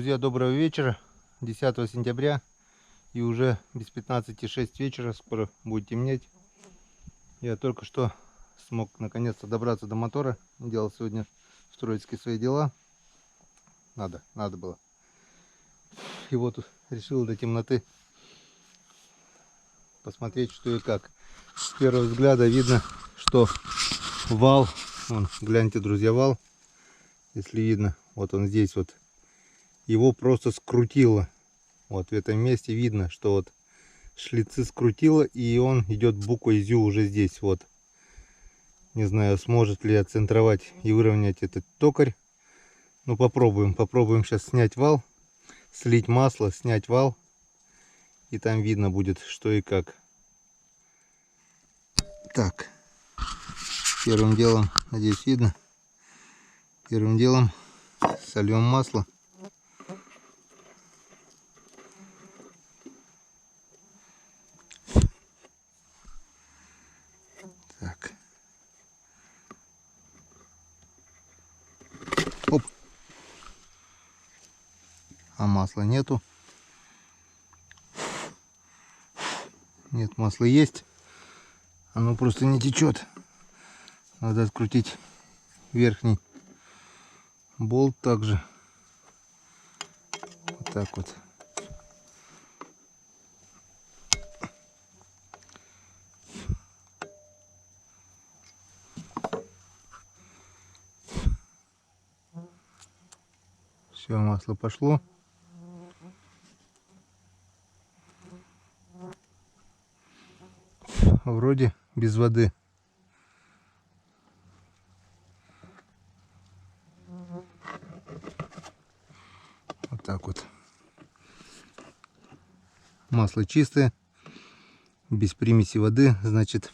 Друзья, доброго вечера. 10 сентября и уже без 15:06 вечера, скоро будет темнеть. Я только что смог наконец-то добраться до мотора. Делал сегодня в Троицке свои дела. Надо было. И вот решил до темноты посмотреть, что и как. С первого взгляда видно, что вал, вон, гляньте, друзья, вал, если видно, вот он здесь вот, его просто скрутило. Вот в этом месте видно, что вот шлицы скрутило, и он идет буквой ЗЮ уже здесь вот. Не знаю, сможет ли отцентровать и выровнять этот токарь. Ну, попробуем сейчас снять вал, слить масло, снять вал, и там видно будет, что и как. Так, первым делом, надеюсь, видно, первым делом сольем масло. Так. Оп. А масла нету. Нет, масло есть. Оно просто не течет. Надо открутить верхний болт также. Вот так вот. Все, масло пошло. Вроде без воды. Вот так вот. Масло чистое, без примеси воды, значит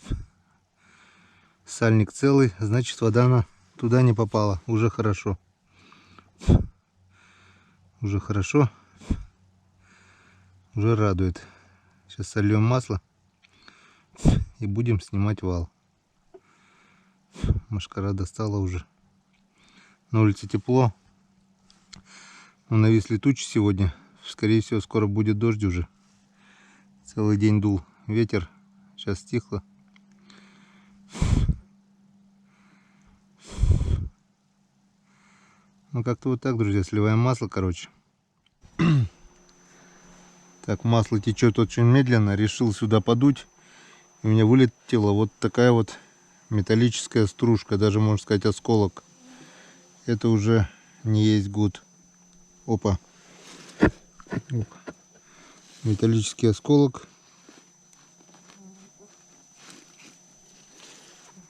сальник целый, значит вода она туда не попала. Уже хорошо. Уже хорошо. Уже радует. Сейчас сольем масло и будем снимать вал. Мошкара достала уже. На улице тепло. Но нависли тучи сегодня. Скорее всего, скоро будет дождь уже. Целый день дул ветер. Сейчас стихло. Ну, как-то вот так, друзья. Сливаем масло, короче. Так, масло течет очень медленно. Решил сюда подуть. У меня вылетела вот такая вот металлическая стружка. Даже, можно сказать, осколок. Это уже не есть гуд. Опа. Металлический осколок.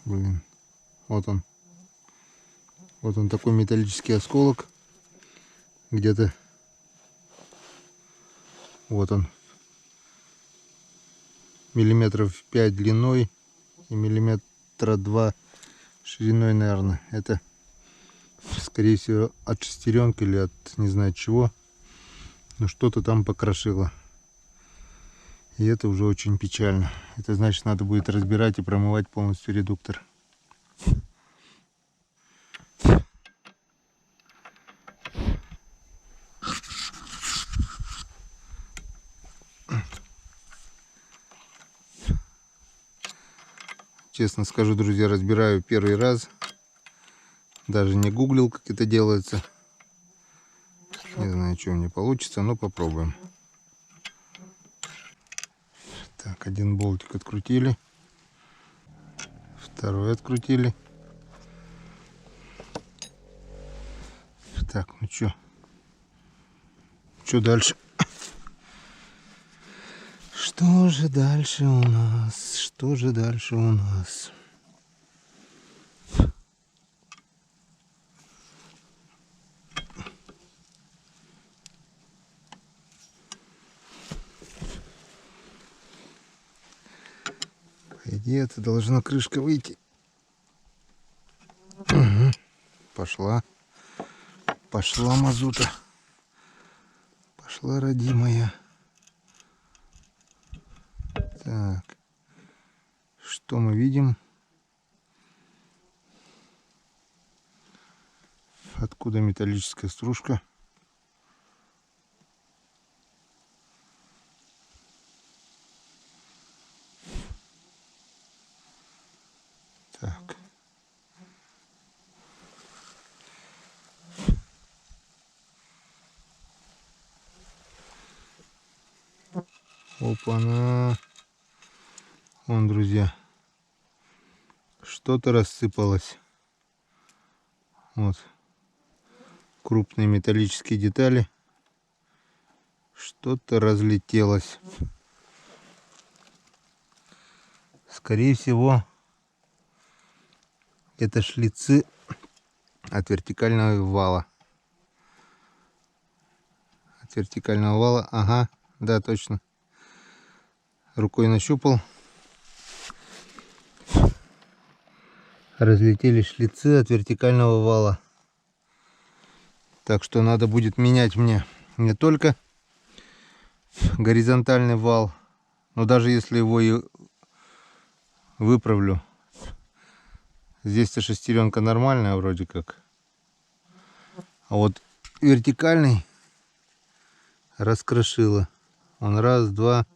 Блин. Вот он. Вот он, такой металлический осколок. Где-то. Вот он. Миллиметров 5 длиной и миллиметра 2 шириной, наверное. Это, скорее всего, от шестеренки или от не знаю чего. Но что-то там покрошило. И это уже очень печально. Это значит, надо будет разбирать и промывать полностью редуктор. Честно скажу, друзья, разбираю первый раз. Даже не гуглил, как это делается. Не знаю, что у меня получится, но попробуем. Так, один болтик открутили. Второй открутили. Так, ну что? Что дальше? Что же дальше у нас? Что же дальше у нас? По идее, это должна крышка выйти. Угу. Пошла. Пошла мазута. Пошла, родимая. Так. Что мы видим? Откуда металлическая стружка? Опа-на. Вон, друзья. Что-то рассыпалось. Вот. Крупные металлические детали. Что-то разлетелось. Скорее всего, это шлицы от вертикального вала. От вертикального вала. Ага, да, точно. Рукой нащупал. Разлетелись шлицы от вертикального вала. Так что надо будет менять мне не только горизонтальный вал, но даже если его и выправлю. Здесь-то шестеренка нормальная вроде как. А вот вертикальный раскрошила. Он раз, два,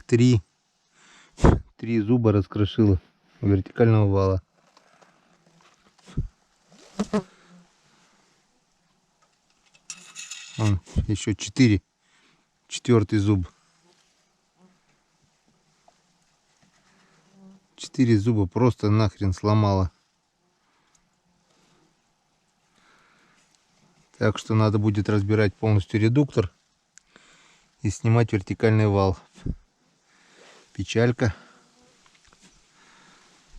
три. Три зуба раскрошила у вертикального вала. Вон, еще 4. Четвертый зуб. 4 зуба просто нахрен сломала. Так что надо будет разбирать полностью редуктор и снимать вертикальный вал. Печалька.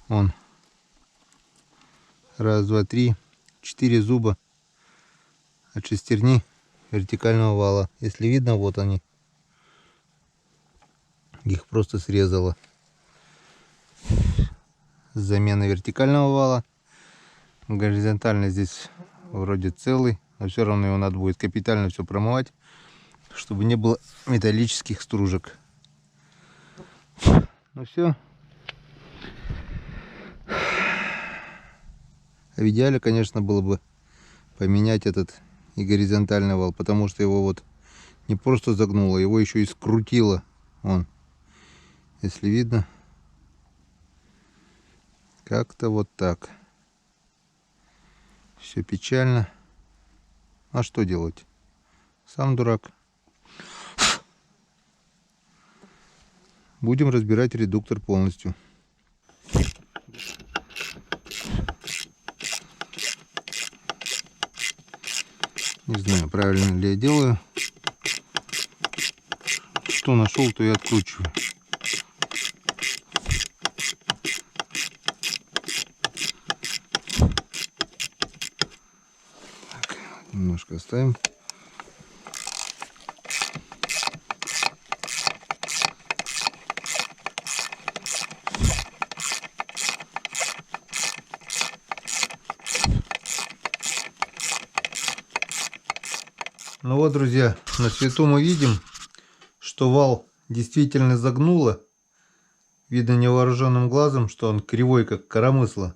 Вон. Раз, два, три. 4 зуба от шестерни вертикального вала. Если видно, вот они. Их просто срезала. Замена вертикального вала. Горизонтально здесь вроде целый, но все равно его надо будет капитально все промывать, чтобы не было металлических стружек. Ну все. А в идеале, конечно, было бы поменять этот и горизонтальный вал, потому что его вот не просто загнуло, его еще и скрутило. Вон, если видно, как-то вот так. Все печально. А что делать? Сам дурак. Будем разбирать редуктор полностью. Не знаю, правильно ли я делаю. Что нашел, то и откручиваю. Так, немножко оставим. Ну вот, друзья, на свету мы видим, что вал действительно загнуло. Видно невооруженным глазом, что он кривой, как коромысло.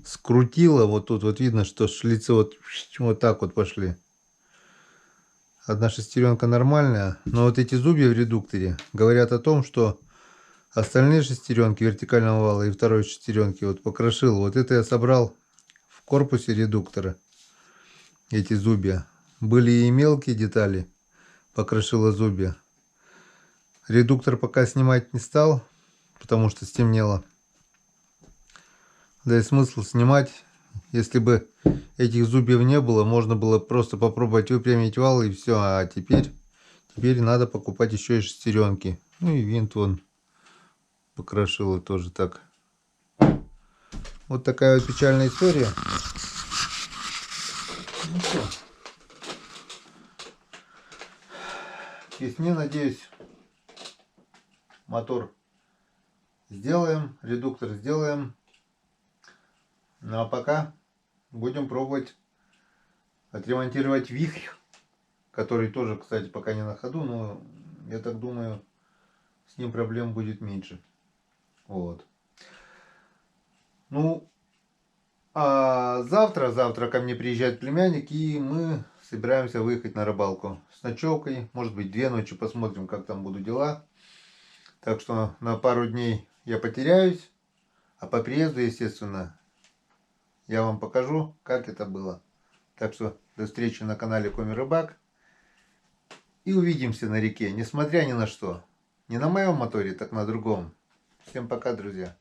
Скрутило. Вот тут вот видно, что шлицы вот так вот пошли. Одна шестеренка нормальная, но вот эти зубья в редукторе говорят о том, что остальные шестеренки вертикального вала и второй шестеренки вот покрошил. Вот это я собрал в корпусе редуктора. Эти зубья. Были и мелкие детали, покрошило зубья. Редуктор пока снимать не стал, потому что стемнело. Да и смысл снимать, если бы этих зубьев не было, можно было просто попробовать выпрямить вал и все. А теперь надо покупать еще и шестеренки. Ну и винт вон покрошило тоже так. Вот такая вот печальная история. Ну что, к весне, надеюсь, мотор сделаем, редуктор сделаем. Ну а пока будем пробовать отремонтировать вихрь, который тоже, кстати, пока не на ходу, но я так думаю, с ним проблем будет меньше. Вот. Ну, а завтра ко мне приезжает племянник, и мы собираемся выехать на рыбалку с ночевкой. Может быть, 2 ночи, посмотрим, как там будут дела. Так что на пару дней я потеряюсь, а по приезду, естественно, я вам покажу, как это было. Так что до встречи на канале Коми Рыбак. И увидимся на реке, несмотря ни на что. Не на моем моторе, так на другом. Всем пока, друзья.